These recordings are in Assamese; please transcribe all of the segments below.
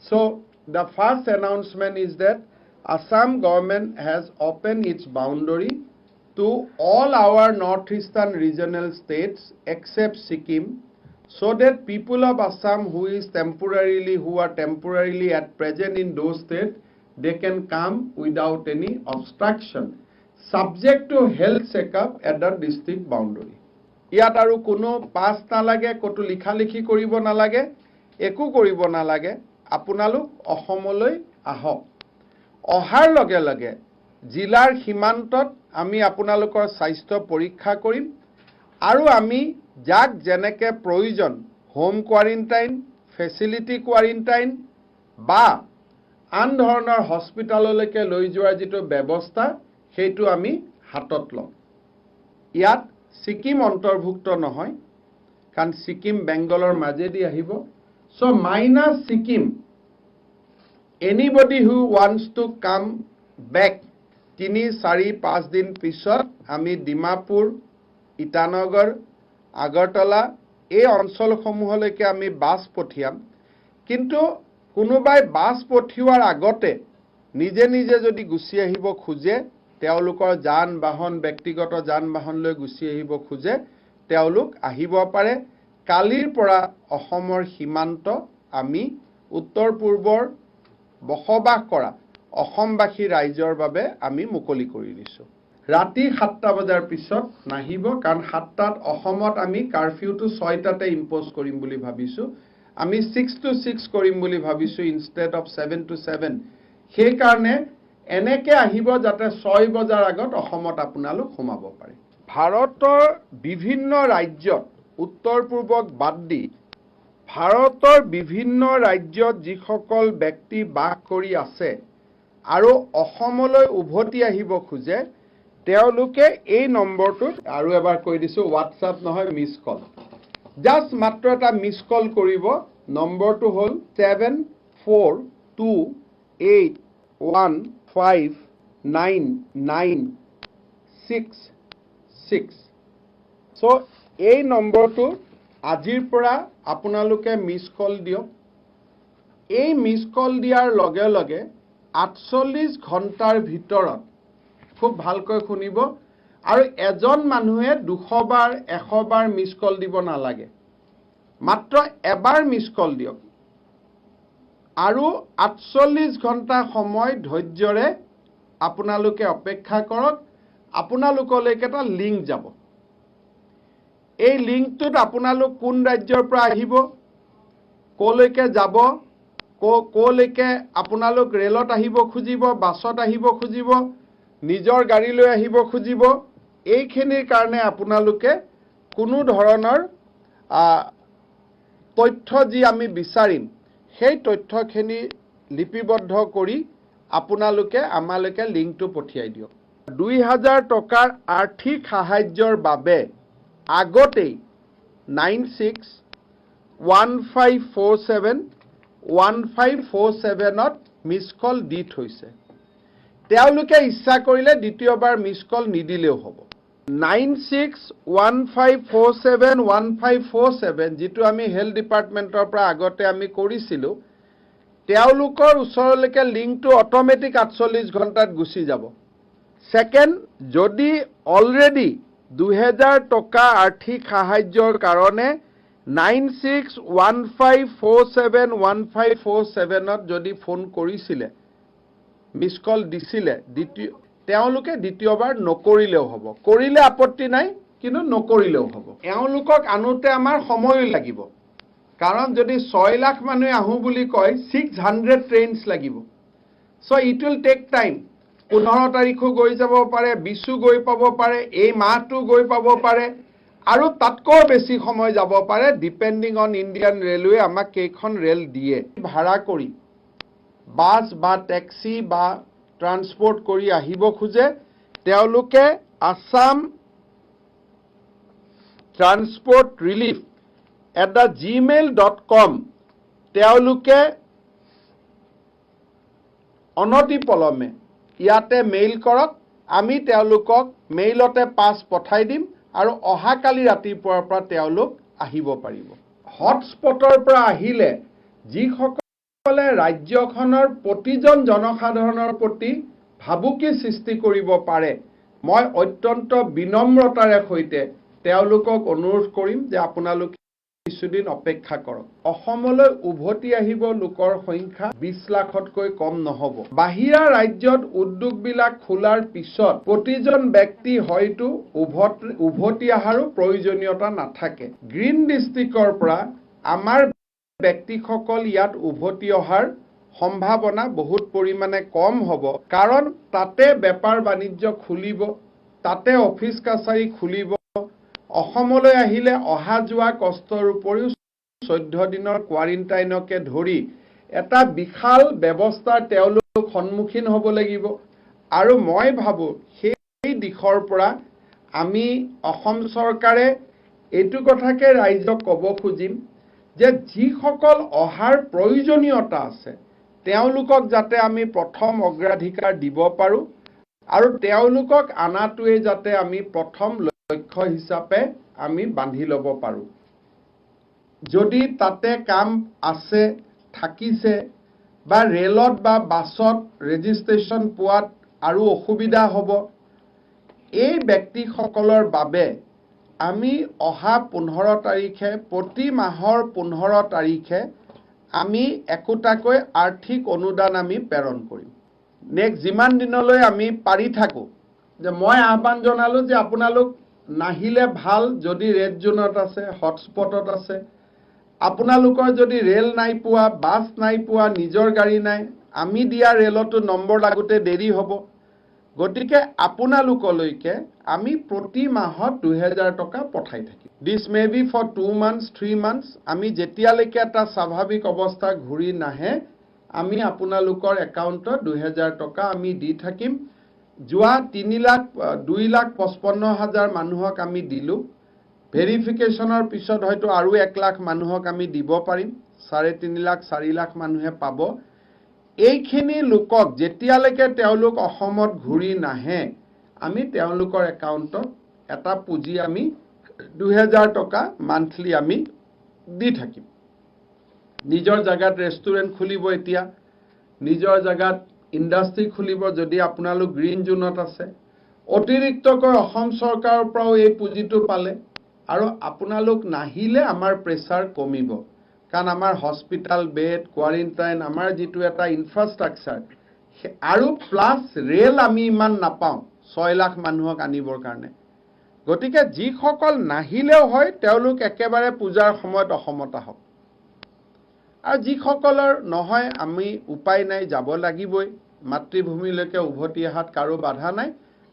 So the first announcement is that Assam government has opened its boundary to all our northeastern regional states except Sikkim, so that people of Assam who are temporarily at present in those states, they can come without any obstruction, subject to health checkup at the district boundary. ইয়াত আৰু কোনো পাছ নালাগে, কতো লিখালিখি কৰিব নালাগে, একো কৰিব নালাগে, আপোনালোক অসমলৈ আহক। অহাৰ লগে লগে জিলাৰ সীমান্তত আমি আপোনালোকৰ স্বাস্থ্য পৰীক্ষা কৰিম আৰু আমি যাক যেনেকে প্ৰয়োজন হোম কোৱাৰেণ্টাইন, ফেচিলিটি কোৱাৰেণ্টাইন বা আন ধৰণৰ হস্পিটাললৈকে লৈ যোৱাৰ যিটো ব্যৱস্থা সেইটো আমি হাতত লম। ইয়াত Sikkim অন্তৰ্ভুক্ত নহয়, কাৰণ Sikkim বেংগলৰ মাজেদি আহিব। So minus Sikkim, anybody who wants to come back 3-4-5 দিন পিছত আমি ডিমাপুৰ, ইটানগৰ, আগৰতলা এই অঞ্চলসমূহলৈকে আমি বাছ পঠিয়াম। কিন্তু কোনোবাই বাছ পঠিওৱাৰ আগতে নিজে নিজে যদি গুচি আহিব খোজে, তেওঁলোকৰ যান বাহন, ব্যক্তিগত যান বাহন লৈ গুচি আহিব খোজে, তেওঁলোক আহিব পাৰে। কালিৰ পৰা অসমৰ সীমান্ত আমি উত্তৰ পূৰ্বৰ বসবাস কৰা অসমবাসী ৰাইজৰ বাবে আমি মুকলি কৰি দিছো। ৰাতি 7টা বজাৰ পিছত নাহিব, কাৰণ 7টাত অসমত আমি কাৰফিউটো 6টাতে ইম্প'জ কৰিম বুলি ভাবিছো। আমি 6 to 6 কৰিম বুলি ভাবিছো ইনষ্টেড অফ 7 to 7। সেই কাৰণে এনেকে আহিব যাতে 6 বজাৰ আগত অসমত আপোনালোক সোমাব পাৰে। ভাৰতৰ বিভিন্ন ৰাজ্যত উত্তৰ পূৰ্বক বাদ দি ভাৰতৰ বিভিন্ন ৰাজ্যত যিসকল ব্যক্তি বাস কৰি আছে আৰু অসমলৈ উভতি আহিব খোজে, তেওঁলোকে এই নম্বৰটোত আৰু এবাৰ কৈ দিছো, হোৱাটছআপ নহয়, মিছ কল। জাষ্ট মাত্ৰ এটা মিছ কল কৰিব। নম্বৰটো হ'ল 7428159966। So এই নম্বৰটো আজিৰ পৰা আপোনালোকে মিছ কল দিয়ক। এই মিছ কল দিয়াৰ লগে লগে 48 ঘণ্টাৰ ভিতৰত, খুব ভালকৈ শুনিব, আৰু এজন মানুহে 200 বাৰ 100 বাৰ মিছ কল দিব নালাগে, মাত্ৰ এবাৰ মিছ কল দিয়ক আৰু 48 ঘণ্টা সময় ধৈৰ্যৰে আপোনালোকে অপেক্ষা কৰক। আপোনালোকলৈকে এটা লিংক যাব। এই লিংকটোত আপোনালোক কোন ৰাজ্যৰ পৰা আহিব, কলৈকে যাব, কলৈকে আপোনালোক ৰেলত আহিব খুজিব, বাছত আহিব খুজিব, নিজৰ গাড়ী লৈ আহিব খুজিব, এইখিনিৰ কাৰণে আপোনালোকে কোনো ধৰণৰ তথ্য যি আমি বিচাৰিম, সেই তথ্যখিনি লিপিবদ্ধ কৰি আপোনালোকে আমালৈকে লিংকটো পঠিয়াই দিয়ক। 2000 টকাৰ আৰ্থিক সাহায্যৰ বাবে আগতেই 9615471547ত মিছ কল দি থৈছে। তেওঁলোকে ইচ্ছা কৰিলে দ্বিতীয়বাৰ মিছ কল নিদিলেও হ'ব। 9615471547 যিটো আমি হেল্থ ডিপাৰ্টমেণ্টৰ পৰা আগতে আমি কৰিছিলোঁ, তেওঁলোকৰ ওচৰলৈকে লিংকটো অট'মেটিক 48 ঘণ্টাত গুচি যাব। ছেকেণ্ড, যদি অলৰেডি 2000 টকা আৰ্থিক সাহায্যৰ কাৰণে 9615471547ত যদি ফোন কৰিছিলে, মিছ কল দিছিলে, তেওঁলোকে দ্বিতীয়বাৰ নকৰিলেও হ'ব। কৰিলে আপত্তি নাই, কিন্তু নকৰিলেও হ'ব। এওঁলোকক আনোতে আমাৰ সময়ো লাগিব, কাৰণ যদি 6 লাখ মানুহে আহোঁ বুলি কয়, 600 ট্ৰেইনছ লাগিব। চ' ইট উইল টেক টাইম। 15 তাৰিখো গৈ যাব পাৰে, 20ও গৈ পাব পাৰে, এই মাহটো গৈ পাব পাৰে, আৰু তাতকৈ বেছি সময় যাব পাৰে, ডিপেণ্ডিং অন ইণ্ডিয়ান ৰেলৱে আমাক কেইখন ৰেল দিয়ে। ভাড়া কৰি বাছ বা টেক্সি বা ট্ৰান্সপৰ্ট কৰি আহিব খোজে, তেওঁলোকে আছাম ট্ৰান্সপৰ্ট ৰিলিফ @gmail.com তেওঁলোকে অনতিপলমে ইয়াতে মেইল কৰক। আমি তেওঁলোকক মেইলতে পাছ পঠাই দিম আৰু অহাকালি ৰাতিপুৱাৰ পৰা তেওঁলোক আহিব পাৰিব। হটস্পটৰ পৰা আহিলে যিসকলে ৰাজ্যখনৰ প্ৰতিজন জনসাধাৰণৰ প্ৰতি ভাবুকি সৃষ্টি কৰিব পাৰে মই অত্যন্ত বিনম্ৰতাৰে সৈতে তেওঁলোকক অনুৰোধ কৰিম যে আপোনালোকে কিছুদিন অপেক্ষা কৰক অসমলৈ উভতি আহিব লোকৰ সংখ্যা 20 লাখতকৈ কম নহব বাহিৰা ৰাজ্যত উদ্যোগবিলাক খোলাৰ পিছত প্ৰতিজন ব্যক্তি হয়তো উভতি অহাৰো প্ৰয়োজনীয়তা নাথাকে গ্ৰীণ ডিষ্ট্ৰিক্টৰ পৰা আমাৰ ব্যক্তিসকল ইয়াত উভতি অহাৰ সম্ভাৱনা বহুত পৰিমাণে কম হ'ব কাৰণ তাতে বেপাৰ বাণিজ্য খুলিব তাতে অফিচ কাছাৰী খুলিব অসমলৈ আহিলে অহা যোৱা কষ্টৰ উপৰিও 14 দিনৰ কোৱাৰেণ্টাইনকে ধৰি এটা বিশাল ব্যৱস্থাৰ তেওঁলোক সন্মুখীন হ'ব লাগিব আৰু মই ভাবো সেই দিশৰ পৰা আমি অসম চৰকাৰে এইটো কথাকে ৰাইজক ক'ব খুজিম যে যিসকল অহাৰ প্ৰয়োজনীয়তা আছে তেওঁলোকক যাতে আমি প্ৰথম অগ্ৰাধিকাৰ দিব পাৰো আৰু তেওঁলোকক আনাটোৱে যাতে আমি প্ৰথম লক্ষ্য হিচাপে আমি বান্ধি ল'ব পাৰো যদি তাতে কাম আছে থাকিছে বা ৰেলত বা বাছত ৰেজিষ্ট্ৰেচন পোৱাত আৰু অসুবিধা হ'ব এই ব্যক্তিসকলৰ বাবে আমি অহা 15 তাৰিখে প্ৰতি মাহৰ 15 তাৰিখে আমি একোটাকৈ আৰ্থিক অনুদান আমি প্ৰেৰণ কৰিম নেক্সট যিমান দিনলৈ আমি পাৰি থাকো যে মই আহ্বান জনালো যে আপোনালোক নাহিলে ভাল যদি ৰেড জোনত আছে হটস্পটত আছে আপোনালোকৰ যদি ৰেল নাই পোৱা বাছ নাই পোৱা নিজৰ গাড়ী নাই আমি দিয়া ৰেলতো নম্বৰ লাগোতে দেৰি হ'ব গতিকে আপোনালোকলৈকে আমি প্ৰতি মাহত 2000 টকা পঠাই থাকিম this may be for 2 months 3 months আমি যেতিয়ালৈকে এটা স্বাভাৱিক অৱস্থা ঘূৰি নাহে আমি আপোনালোকৰ একাউণ্টত 2000 টকা আমি দি থাকিম যোৱা 2,55,000 মানুহক আমি দিলো ভেৰিফিকেশনৰ পিছত হয়তো আৰু 1 লাখ মানুহক আমি দিব পাৰিম 3.5 লাখ 4 লাখ মানুহে পাব এইখিনি লোকক যেতিয়ালৈকে তেওঁলোক অসমত ঘূৰি নাহে আমি তেওঁলোকৰ একাউণ্টত এটা পুঁজি আমি 2000 টকা মান্থলি আমি দি থাকিম নিজৰ জায়গাত ৰেষ্টুৰেণ্ট খুলিব এতিয়া নিজৰ জায়গাত ইন্ডাষ্ট্ৰি খুলিব যদি আপোনালোক গ্ৰীণ জোনত আছে অতিৰিক্তকৈ অসম চৰকাৰৰ পৰাও এই পুঁজিটো পালে আৰু আপোনালোক নাহিলে আমাৰ প্ৰেছাৰ কমিব কাৰণ আমাৰ হস্পিটাল বেড কোৱাৰেণ্টাইন আমাৰ যেটো এটা ইনফ্ৰাষ্ট্ৰাকচাৰ আৰু প্লাস ৰেল আমি ইমান নাপাওঁ 6 লাখ মানুহক আনিবৰ কাৰণে গতিকে যিসকল নাহিলেও হয় তেওঁলোক একেবাৰে পূজাৰ সময়ত অসমত আহক আৰু যিসকলৰ নহয় আমি উপায় নাই যাব লাগিবই মাতৃভূমিলৈকে উভতি অহাত কাৰো বাধা নাই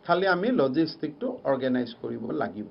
খালি আমি লজিষ্টিকটো অৰ্গেনাইজ কৰিব লাগিব